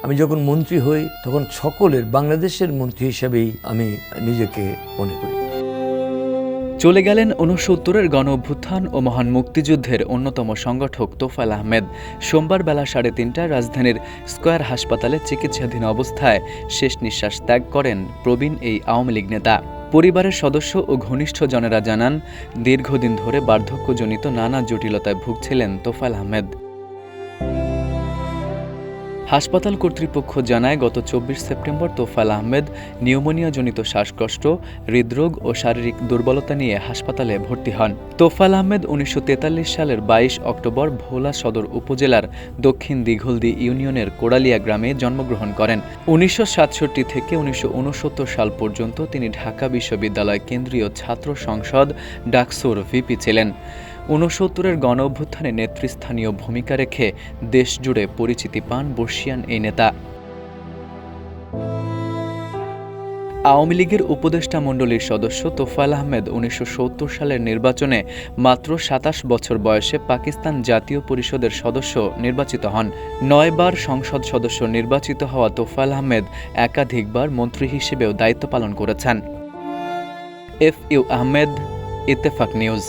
আমি যখন মন্ত্রী হই তখন সকলের বাংলাদেশের মন্ত্রী হিসেবেই আমি নিজেকে মনে করি। চলে গেলেন ৬৯-এর গণ অভ্যুত্থান ও মহান মুক্তিযুদ্ধের অন্যতম সংগঠক তোফায়েল আহমেদ। সোমবার বেলা ৩:৩০টায় রাজধানীর স্কয়ার হাসপাতালে চিকিৎসাধীন অবস্থায় শেষ নিঃশ্বাস ত্যাগ করেন প্রবীণ এই আওয়ামী লীগ নেতা। পরিবারের সদস্য ও ঘনিষ্ঠজনেরা জানান, দীর্ঘদিন ধরে বার্ধক্যজনিত নানা জটিলতায় ভুগছিলেন তোফায়েল আহমেদ। হাসপাতাল কর্তৃপক্ষ জানায়, গত ২৪ সেপ্টেম্বর তোফায়েল আহমেদ নিউমোনিয়াজনিত শ্বাসকষ্ট, হৃদরোগ ও শারীরিক দুর্বলতা নিয়ে হাসপাতালে ভর্তি হন। তোফায়েল আহমেদ ১৯৪৩ সালের ২২ অক্টোবর ভোলা সদর উপজেলার দক্ষিণ দিঘলদি ইউনিয়নের কোড়ালিয়া গ্রামে জন্মগ্রহণ করেন। ১৯৬৭ থেকে ১৯৬৯ সাল পর্যন্ত তিনি ঢাকা বিশ্ববিদ্যালয় কেন্দ্রীয় ছাত্র সংসদ ডাকসুর ভিপি ছিলেন। ৬৯-এর গণ অভ্যুত্থানে নেতৃস্থানীয় ভূমিকা রেখে দেশজুড়ে পরিচিতি পান বর্ষিয়ান এই নেতা। আওয়ামী লীগের উপদেষ্টা মণ্ডলীর সদস্য তোফায়েল আহমেদ ১৯৭০ সালের নির্বাচনে মাত্র ২৭ বছর বয়সে পাকিস্তান জাতীয় পরিষদের সদস্য নির্বাচিত হন। ৯ বার সংসদ সদস্য নির্বাচিত হওয়া তোফায়েল আহমেদ একাধিকবার মন্ত্রী হিসেবেও দায়িত্ব পালন করেছেন। FU Ahmed, Ittefaq news.